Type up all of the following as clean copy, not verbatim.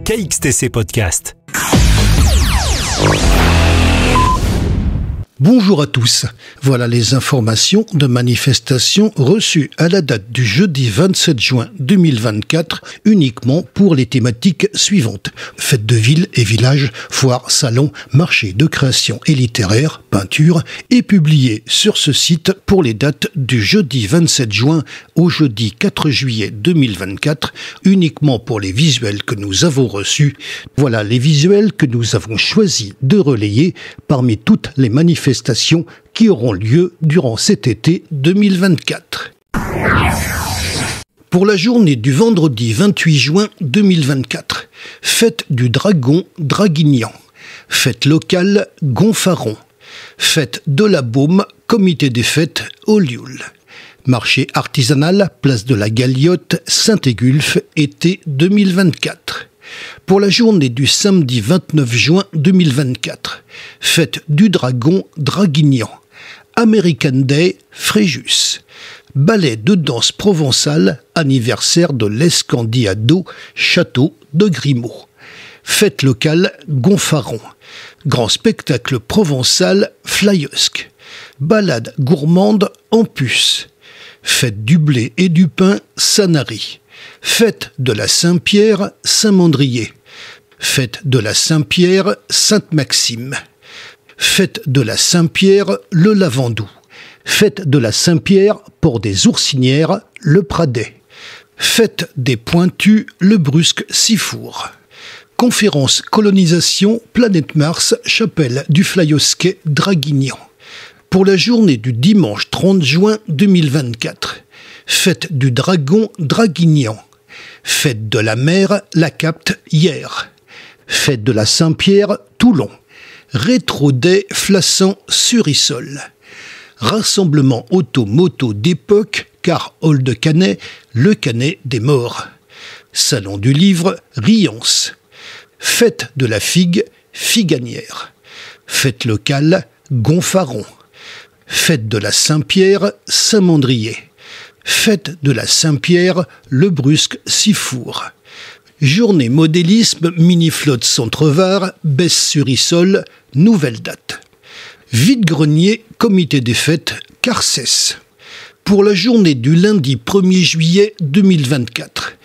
KXTC Podcast. Bonjour à tous. Voilà les informations de manifestations reçues à la date du jeudi 27 juin 2024 uniquement pour les thématiques suivantes. Fêtes de ville et village, foires, salons, marchés de création et littéraire, peinture et publiées sur ce site pour les dates du jeudi 27 juin au jeudi 4 juillet 2024 uniquement pour les visuels que nous avons reçus. Voilà les visuels que nous avons choisi de relayer parmi toutes les manifestations qui auront lieu durant cet été 2024. Pour la journée du vendredi 28 juin 2024, fête du dragon Draguignan, fête locale Gonfaron, fête de la Baume, comité des fêtes Olioul, marché artisanal, place de la Galiote, Saint-Égulphe, été 2024. Pour la journée du samedi 29 juin 2024, fête du dragon Draguignan, American Day Fréjus, ballet de danse provençale, anniversaire de l'Escandiado, château de Grimaud, fête locale Gonfaron, grand spectacle provençal Flyosque, balade gourmande en puce, fête du blé et du pain Sanary, fête de la Saint-Pierre Saint-Mandrier, fête de la Saint-Pierre Sainte-Maxime, fête de la Saint-Pierre le Lavandou, fête de la Saint-Pierre Port des Oursinières le Pradet, fête des Pointus le Brusque Sifour, conférence colonisation Planète Mars chapelle du Flyosquet Draguignan. Pour la journée du dimanche 30 juin 2024, fête du dragon Draguignan, fête de la mer La Capte hier, fête de la Saint-Pierre Toulon, rétro day Flassan sur Issol, rassemblement auto-moto d'époque car hall de Canet, le Canet des morts, salon du livre Riance, fête de la figue Figanière, fête locale Gonfaron, fête de la Saint-Pierre Saint-Mandrier, fête de la Saint-Pierre le Brusque Sifour, journée modélisme mini-flotte Centre-Var, Besse-sur-Issol, nouvelle date. Vide-grenier, comité des fêtes Carcès. Pour la journée du lundi 1er juillet 2024,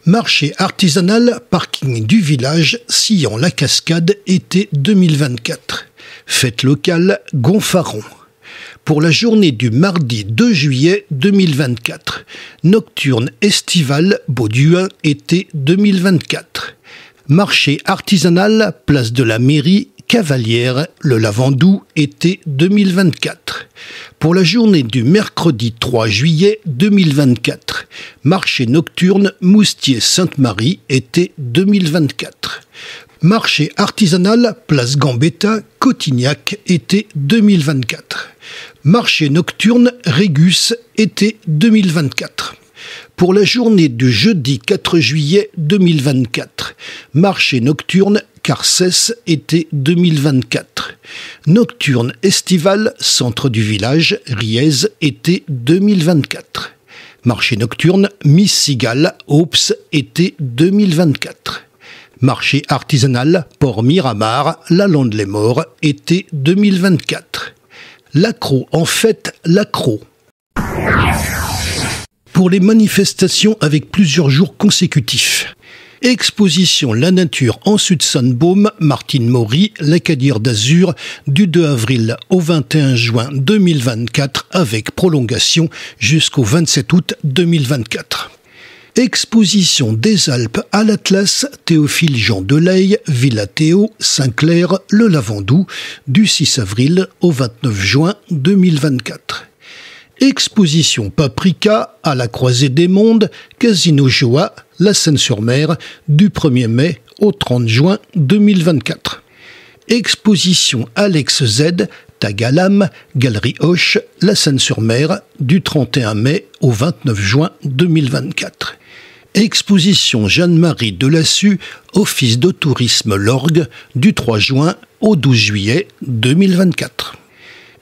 marché artisanal, parking du village, Sillan-la-Cascade, été 2024. Fête locale Gonfaron. Pour la journée du mardi 2 juillet 2024, nocturne estival Bauduin, été 2024. Marché artisanal, place de la mairie, Cavalière, le Lavandou, été 2024. Pour la journée du mercredi 3 juillet 2024, marché nocturne Moustier-Sainte-Marie, été 2024. Marché artisanal, place Gambetta, Cotignac, été 2024. Marché nocturne Régus, été 2024. Pour la journée du jeudi 4 juillet 2024, marché nocturne Carcès, été 2024. Nocturne estival, centre du village, Riez, été 2024. Marché nocturne Miss Cigale, Aups, été 2024. Marché artisanal Port Miramar, la Lande-les-Morts, été 2024. L'accro en fête l'accro. Pour les manifestations avec plusieurs jours consécutifs. Exposition La Nature en Sud-Sainte-Baume, Martine Maury, l'Acadière d'Azur, du 2 avril au 21 juin 2024 avec prolongation jusqu'au 27 août 2024. Exposition des Alpes à l'Atlas, Théophile Jean Deleille, Villa Théo, Saint-Clair, le Lavandou, du 6 avril au 29 juin 2024. Exposition Paprika à la Croisée des Mondes, Casino Joa, La Seine-sur-Mer, du 1er mai au 30 juin 2024. Exposition Alex Z, Tagalam, Galerie Hoche, La Seine-sur-Mer, du 31 mai au 29 juin 2024. Exposition Jeanne-Marie Delassus, Office de tourisme Lorgue, du 3 juin au 12 juillet 2024.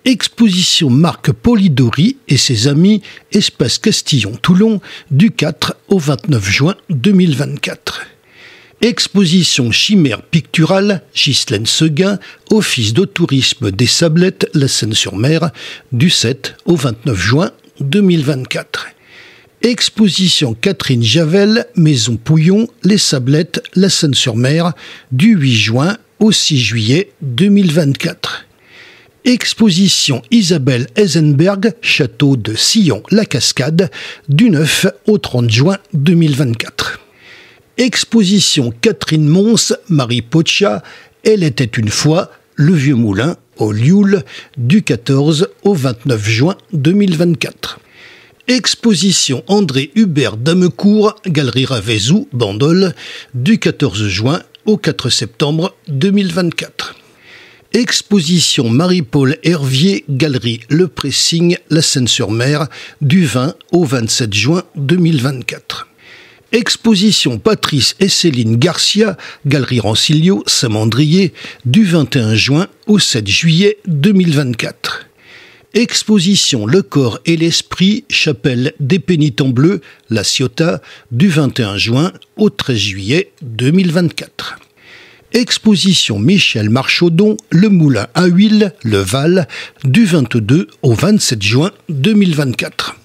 Exposition Marc Polidori et ses amis, Espace Castillon-Toulon, du 4 au 29 juin 2024. Exposition chimère picturale, Ghislaine Seguin, Office de tourisme des Sablettes, la Seine-sur-Mer, du 7 au 29 juin 2024. Exposition Catherine Javel, Maison Pouillon, les Sablettes, la Seine-sur-Mer, du 8 juin au 6 juillet 2024. Exposition Isabelle Eisenberg, Château de Sillon-la-Cascade, du 9 au 30 juin 2024. Exposition Catherine Mons, Marie Poccia, Elle était une fois, Le Vieux Moulin, au Lioul, du 14 au 29 juin 2024. Exposition André Hubert d'Amecourt, Galerie Ravezou, Bandol, du 14 juin au 4 septembre 2024. Exposition Marie-Paul Hervier, Galerie Le Pressing, La Seine-sur-Mer, du 20 au 27 juin 2024. Exposition Patrice et Céline Garcia, Galerie Rancilio, Saint-Mandrier, du 21 juin au 7 juillet 2024. Exposition Le Corps et l'Esprit, Chapelle des Pénitents Bleus, La Ciotat, du 21 juin au 13 juillet 2024. Exposition Michel Marchaudon, Le Moulin à Huile, Le Val, du 22 au 27 juin 2024.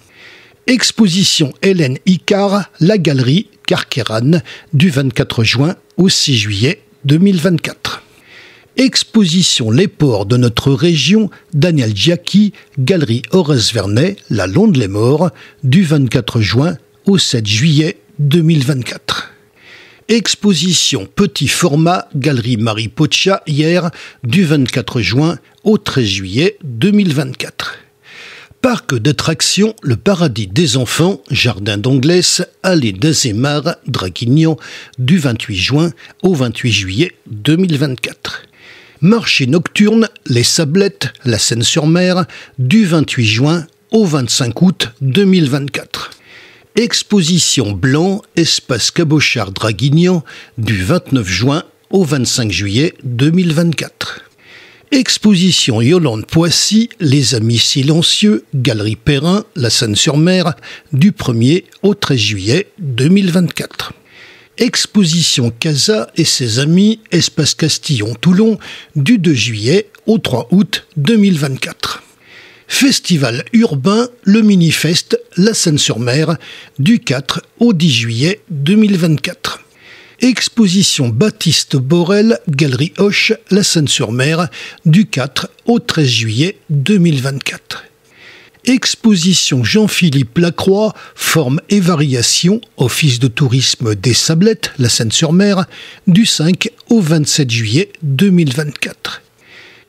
Exposition Hélène Icard, La Galerie, Carqueiranne, du 24 juin au 6 juillet 2024. Exposition Les Ports de notre région, Daniel Giacchi, Galerie Horace Vernet, La Londe-les-Morts, du 24 juin au 7 juillet 2024. Exposition Petit Format, Galerie Marie Poccia, hier, du 24 juin au 13 juillet 2024. Parc d'attractions Le Paradis des Enfants, Jardin d'Anglès, Allée d'Azémar, Draguignan, du 28 juin au 28 juillet 2024. Marché nocturne Les Sablettes, La Seine-sur-Mer, du 28 juin au 25 août 2024. Exposition Blanc, Espace Cabochard Draguignan, du 29 juin au 25 juillet 2024. Exposition Yolande Poissy, Les Amis Silencieux, Galerie Perrin, La Seine-sur-Mer, du 1er au 13 juillet 2024. Exposition Casa et ses amis, Espace Castillon-Toulon, du 2 juillet au 3 août 2024. Festival urbain, le Mini-Fest, La Seine-sur-Mer, du 4 au 10 juillet 2024. Exposition Baptiste Borel, Galerie Hoche, La Seine-sur-Mer, du 4 au 13 juillet 2024. Exposition Jean-Philippe Lacroix, Formes et variations, Office de tourisme des Sablettes, La Seine-sur-Mer, du 5 au 27 juillet 2024.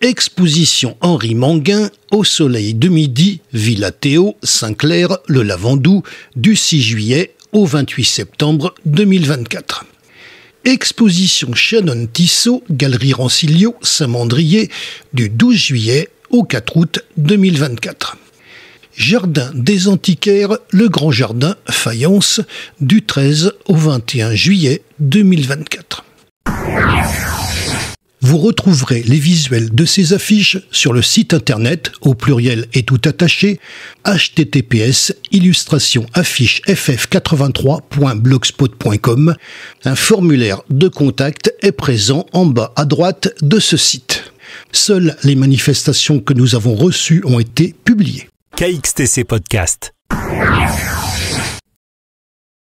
Exposition Henri Manguin, Au soleil de midi, Villa Théo, Saint-Clair, Le Lavandou, du 6 juillet au 28 septembre 2024. Exposition Shannon Tissot, Galerie Rancilio, Saint-Mandrier, du 12 juillet au 4 août 2024. Jardin des Antiquaires, Le Grand Jardin, Fayence, du 13 au 21 juillet 2024. Vous retrouverez les visuels de ces affiches sur le site internet, au pluriel et tout attaché, https://illustrationafficheff83.blogspot.com. Un formulaire de contact est présent en bas à droite de ce site. Seules les manifestations que nous avons reçues ont été publiées. KXTC Podcast.